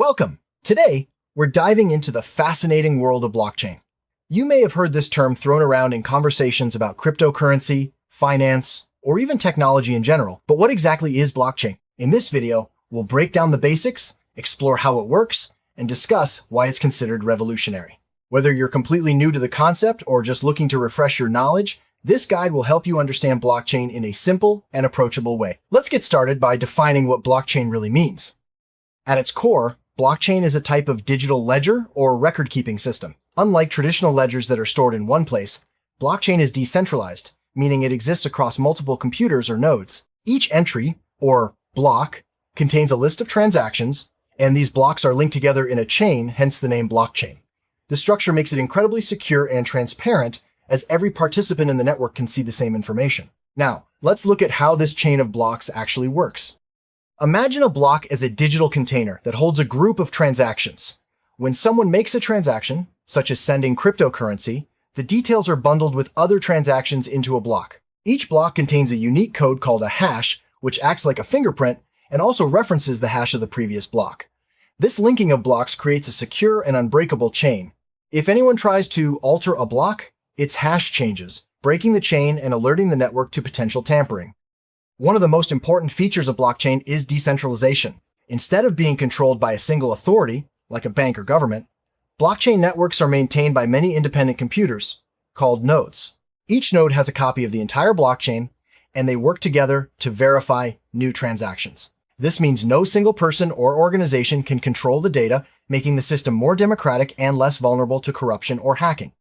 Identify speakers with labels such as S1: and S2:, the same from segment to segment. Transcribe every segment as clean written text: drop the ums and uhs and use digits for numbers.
S1: Welcome! Today, we're diving into the fascinating world of blockchain. You may have heard this term thrown around in conversations about cryptocurrency, finance, or even technology in general, but what exactly is blockchain? In this video, we'll break down the basics, explore how it works, and discuss why it's considered revolutionary. Whether you're completely new to the concept or just looking to refresh your knowledge, this guide will help you understand blockchain in a simple and approachable way. Let's get started by defining what blockchain really means. At its core, blockchain is a type of digital ledger or record-keeping system. Unlike traditional ledgers that are stored in one place, blockchain is decentralized, meaning it exists across multiple computers or nodes. Each entry, or block, contains a list of transactions, and these blocks are linked together in a chain, hence the name blockchain. The structure makes it incredibly secure and transparent, as every participant in the network can see the same information. Now, let's look at how this chain of blocks actually works. Imagine a block as a digital container that holds a group of transactions. When someone makes a transaction, such as sending cryptocurrency, the details are bundled with other transactions into a block. Each block contains a unique code called a hash, which acts like a fingerprint and also references the hash of the previous block. This linking of blocks creates a secure and unbreakable chain. If anyone tries to alter a block, its hash changes, breaking the chain and alerting the network to potential tampering. One of the most important features of blockchain is decentralization. Instead of being controlled by a single authority, like a bank or government, blockchain networks are maintained by many independent computers, called nodes. Each node has a copy of the entire blockchain, and they work together to verify new transactions. This means no single person or organization can control the data, making the system more democratic and less vulnerable to corruption or hacking.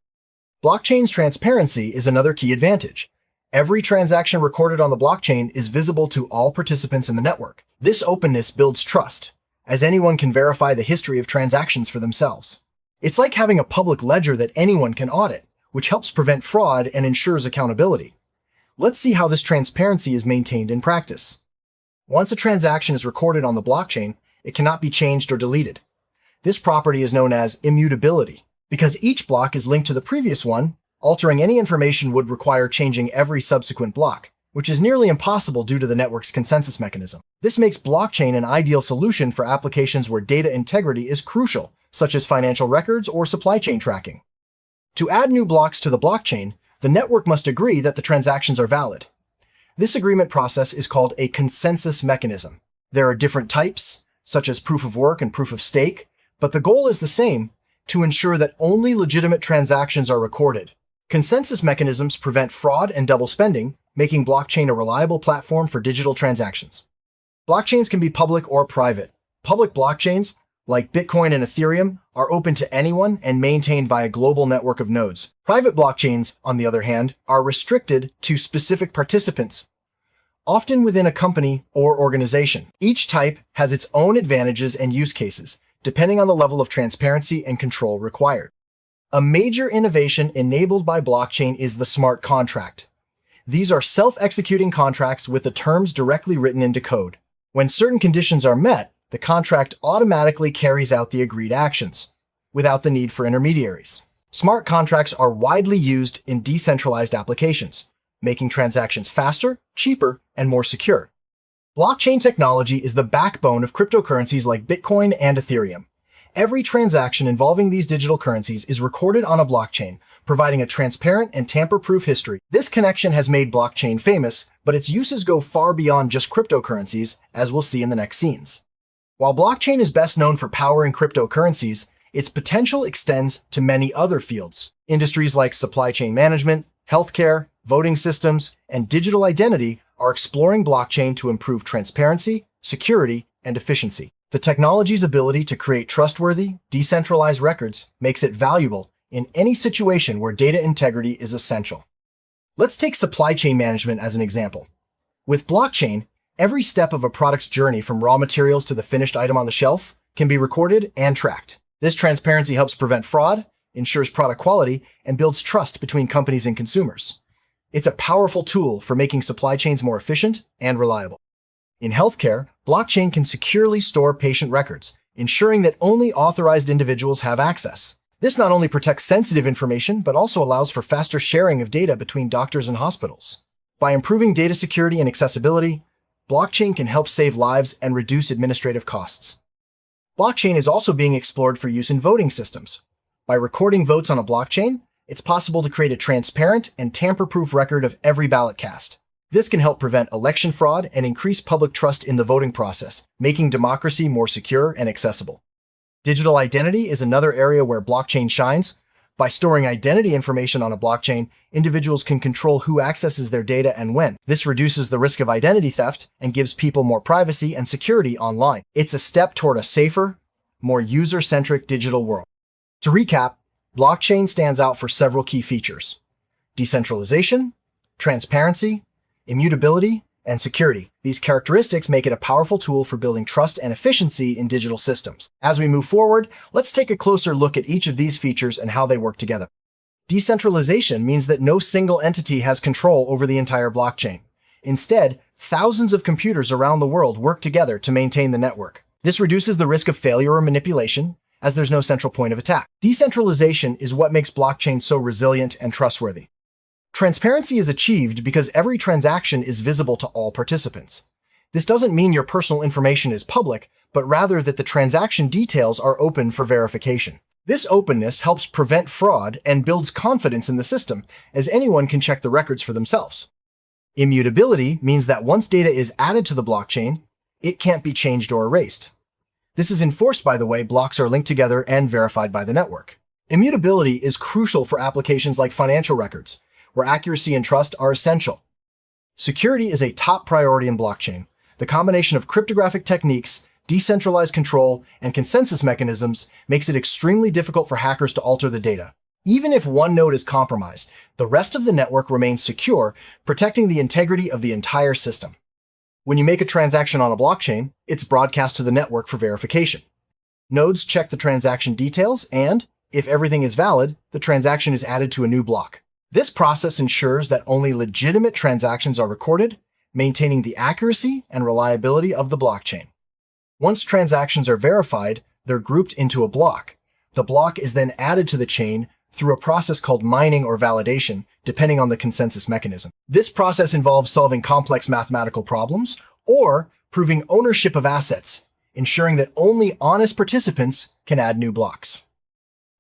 S1: Blockchain's transparency is another key advantage. Every transaction recorded on the blockchain is visible to all participants in the network. This openness builds trust, as anyone can verify the history of transactions for themselves. It's like having a public ledger that anyone can audit, which helps prevent fraud and ensures accountability. Let's see how this transparency is maintained in practice. Once a transaction is recorded on the blockchain, it cannot be changed or deleted. This property is known as immutability. Because each block is linked to the previous one, altering any information would require changing every subsequent block, which is nearly impossible due to the network's consensus mechanism. This makes blockchain an ideal solution for applications where data integrity is crucial, such as financial records or supply chain tracking. To add new blocks to the blockchain, the network must agree that the transactions are valid. This agreement process is called a consensus mechanism. There are different types, such as proof of work and proof of stake, but the goal is the same: to ensure that only legitimate transactions are recorded. Consensus mechanisms prevent fraud and double spending, making blockchain a reliable platform for digital transactions. Blockchains can be public or private. Public blockchains, like Bitcoin and Ethereum, are open to anyone and maintained by a global network of nodes. Private blockchains, on the other hand, are restricted to specific participants, often within a company or organization. Each type has its own advantages and use cases, depending on the level of transparency and control required. A major innovation enabled by blockchain is the smart contract. These are self-executing contracts with the terms directly written into code. When certain conditions are met, the contract automatically carries out the agreed actions, without the need for intermediaries. Smart contracts are widely used in decentralized applications, making transactions faster, cheaper, and more secure. Blockchain technology is the backbone of cryptocurrencies like Bitcoin and Ethereum. Every transaction involving these digital currencies is recorded on a blockchain, providing a transparent and tamper-proof history. This connection has made blockchain famous, but its uses go far beyond just cryptocurrencies, as we'll see in the next scenes. While blockchain is best known for powering cryptocurrencies, its potential extends to many other fields. Industries like supply chain management, healthcare, voting systems, and digital identity are exploring blockchain to improve transparency, security, and efficiency. The technology's ability to create trustworthy, decentralized records makes it valuable in any situation where data integrity is essential. Let's take supply chain management as an example. With blockchain, every step of a product's journey from raw materials to the finished item on the shelf can be recorded and tracked. This transparency helps prevent fraud, ensures product quality, and builds trust between companies and consumers. It's a powerful tool for making supply chains more efficient and reliable. In healthcare, blockchain can securely store patient records, ensuring that only authorized individuals have access. This not only protects sensitive information, but also allows for faster sharing of data between doctors and hospitals. By improving data security and accessibility, blockchain can help save lives and reduce administrative costs. Blockchain is also being explored for use in voting systems. By recording votes on a blockchain, it's possible to create a transparent and tamper-proof record of every ballot cast. This can help prevent election fraud and increase public trust in the voting process, making democracy more secure and accessible. Digital identity is another area where blockchain shines. By storing identity information on a blockchain, individuals can control who accesses their data and when. This reduces the risk of identity theft and gives people more privacy and security online. It's a step toward a safer, more user-centric digital world. To recap, blockchain stands out for several key features: decentralization, transparency, immutability, and security. These characteristics make it a powerful tool for building trust and efficiency in digital systems. As we move forward, let's take a closer look at each of these features and how they work together. Decentralization means that no single entity has control over the entire blockchain. Instead, thousands of computers around the world work together to maintain the network. This reduces the risk of failure or manipulation, as there's no central point of attack. Decentralization is what makes blockchain so resilient and trustworthy. Transparency is achieved because every transaction is visible to all participants. This doesn't mean your personal information is public, but rather that the transaction details are open for verification. This openness helps prevent fraud and builds confidence in the system, as anyone can check the records for themselves. Immutability means that once data is added to the blockchain, it can't be changed or erased. This is enforced by the way blocks are linked together and verified by the network. Immutability is crucial for applications like financial records, where accuracy and trust are essential. Security is a top priority in blockchain. The combination of cryptographic techniques, decentralized control, and consensus mechanisms makes it extremely difficult for hackers to alter the data. Even if one node is compromised, the rest of the network remains secure, protecting the integrity of the entire system. When you make a transaction on a blockchain, it's broadcast to the network for verification. Nodes check the transaction details, and, if everything is valid, the transaction is added to a new block. This process ensures that only legitimate transactions are recorded, maintaining the accuracy and reliability of the blockchain. Once transactions are verified, they're grouped into a block. The block is then added to the chain through a process called mining or validation, depending on the consensus mechanism. This process involves solving complex mathematical problems or proving ownership of assets, ensuring that only honest participants can add new blocks.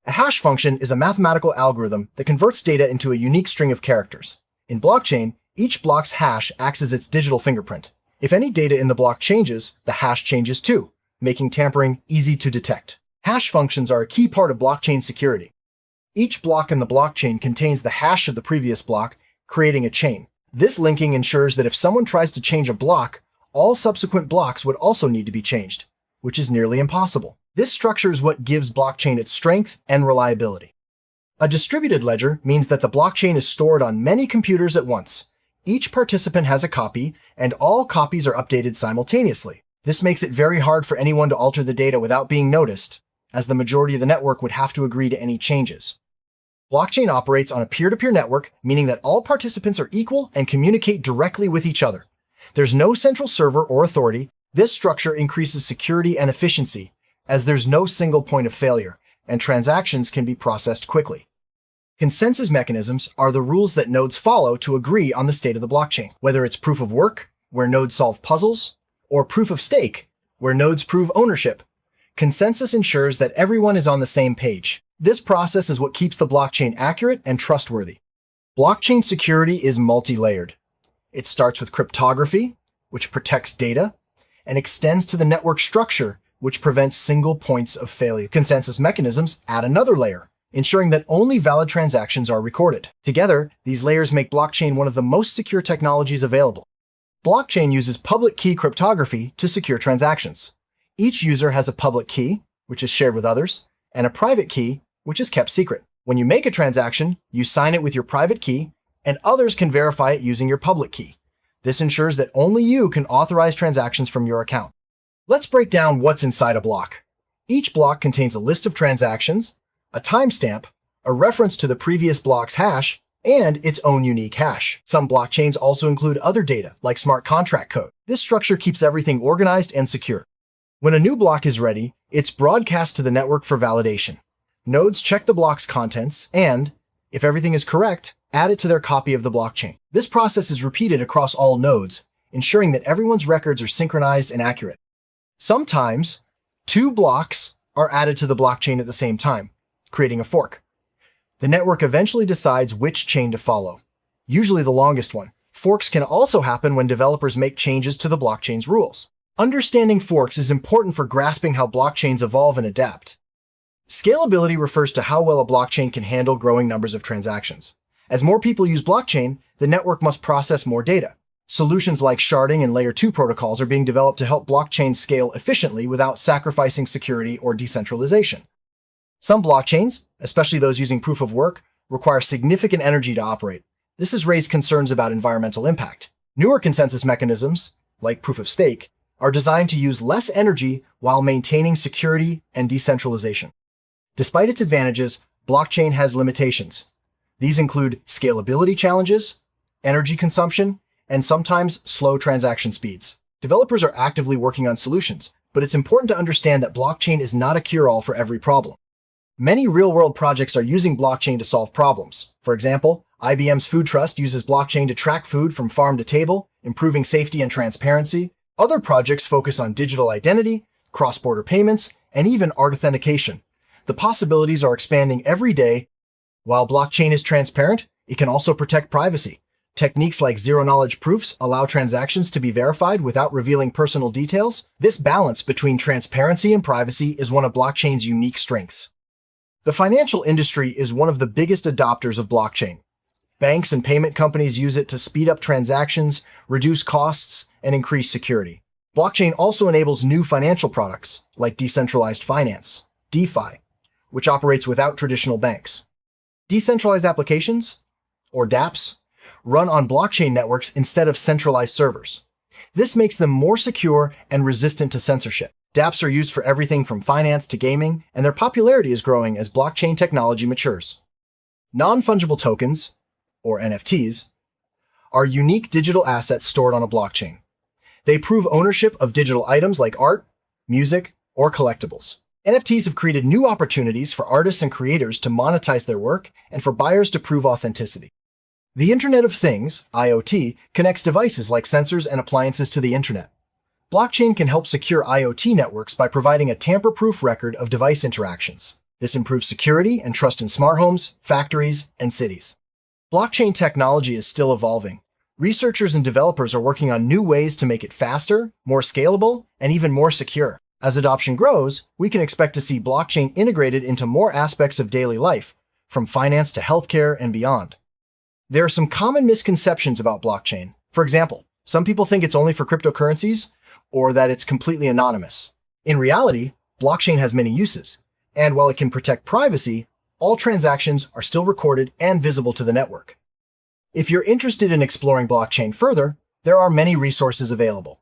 S1: A hash function is a mathematical algorithm that converts data into a unique string of characters. In blockchain, each block's hash acts as its digital fingerprint. If any data in the block changes, the hash changes too, making tampering easy to detect. Hash functions are a key part of blockchain security. Each block in the blockchain contains the hash of the previous block, creating a chain. This linking ensures that if someone tries to change a block, all subsequent blocks would also need to be changed, which is nearly impossible. This structure is what gives blockchain its strength and reliability. A distributed ledger means that the blockchain is stored on many computers at once. Each participant has a copy, and all copies are updated simultaneously. This makes it very hard for anyone to alter the data without being noticed, as the majority of the network would have to agree to any changes. Blockchain operates on a peer-to-peer network, meaning that all participants are equal and communicate directly with each other. There's no central server or authority. This structure increases security and efficiency, as there's no single point of failure, and transactions can be processed quickly. Consensus mechanisms are the rules that nodes follow to agree on the state of the blockchain, whether it's proof of work, where nodes solve puzzles, or proof of stake, where nodes prove ownership. Consensus ensures that everyone is on the same page. This process is what keeps the blockchain accurate and trustworthy. Blockchain security is multi-layered. It starts with cryptography, which protects data, and extends to the network structure, which prevents single points of failure. Consensus mechanisms add another layer, ensuring that only valid transactions are recorded. Together, these layers make blockchain one of the most secure technologies available. Blockchain uses public key cryptography to secure transactions. Each user has a public key, which is shared with others, and a private key, which is kept secret. When you make a transaction, you sign it with your private key, and others can verify it using your public key. This ensures that only you can authorize transactions from your account. Let's break down what's inside a block. Each block contains a list of transactions, a timestamp, a reference to the previous block's hash, and its own unique hash. Some blockchains also include other data, like smart contract code. This structure keeps everything organized and secure. When a new block is ready, it's broadcast to the network for validation. Nodes check the block's contents and, if everything is correct, add it to their copy of the blockchain. This process is repeated across all nodes, ensuring that everyone's records are synchronized and accurate. Sometimes, Two blocks are added to the blockchain at the same time, creating a fork. The network eventually decides which chain to follow, usually the longest one. Forks can also happen when developers make changes to the blockchain's rules. Understanding forks is important for grasping how blockchains evolve and adapt. Scalability refers to how well a blockchain can handle growing numbers of transactions. As more people use blockchain, the network must process more data. Solutions like sharding and Layer 2 protocols are being developed to help blockchains scale efficiently without sacrificing security or decentralization. Some blockchains, especially those using proof of work, require significant energy to operate. This has raised concerns about environmental impact. Newer consensus mechanisms, like proof of stake, are designed to use less energy while maintaining security and decentralization. Despite its advantages, blockchain has limitations. These include scalability challenges, energy consumption, and sometimes slow transaction speeds. Developers are actively working on solutions, but it's important to understand that blockchain is not a cure-all for every problem. Many real-world projects are using blockchain to solve problems. For example, IBM's Food Trust uses blockchain to track food from farm to table, improving safety and transparency. Other projects focus on digital identity, cross-border payments, and even art authentication. The possibilities are expanding every day. While blockchain is transparent, it can also protect privacy. Techniques like zero-knowledge proofs allow transactions to be verified without revealing personal details. This balance between transparency and privacy is one of blockchain's unique strengths. The financial industry is one of the biggest adopters of blockchain. Banks and payment companies use it to speed up transactions, reduce costs, and increase security. Blockchain also enables new financial products, like decentralized finance, DeFi, which operates without traditional banks. Decentralized applications, or dApps, run on blockchain networks instead of centralized servers. This makes them more secure and resistant to censorship. dApps are used for everything from finance to gaming, and their popularity is growing as blockchain technology matures. Non-fungible tokens, or NFTs, are unique digital assets stored on a blockchain. They prove ownership of digital items like art, music, or collectibles. NFTs have created new opportunities for artists and creators to monetize their work and for buyers to prove authenticity. The Internet of Things, IoT, connects devices like sensors and appliances to the internet. Blockchain can help secure IoT networks by providing a tamper-proof record of device interactions. This improves security and trust in smart homes, factories, and cities. Blockchain technology is still evolving. Researchers and developers are working on new ways to make it faster, more scalable, and even more secure. As adoption grows, we can expect to see blockchain integrated into more aspects of daily life, from finance to healthcare and beyond. There are some common misconceptions about blockchain. For example, some people think it's only for cryptocurrencies, or that it's completely anonymous. In reality, blockchain has many uses, and while it can protect privacy, all transactions are still recorded and visible to the network. If you're interested in exploring blockchain further, there are many resources available.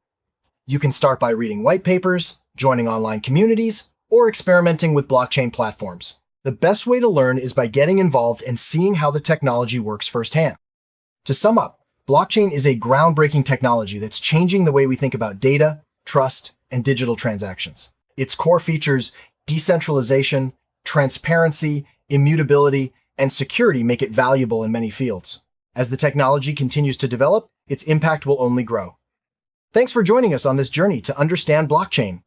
S1: You can start by reading white papers, joining online communities, or experimenting with blockchain platforms. The best way to learn is by getting involved and seeing how the technology works firsthand. To sum up, blockchain is a groundbreaking technology that's changing the way we think about data, trust, and digital transactions. Its core features, decentralization, transparency, immutability, and security make it valuable in many fields. As the technology continues to develop, its impact will only grow. Thanks for joining us on this journey to understand blockchain.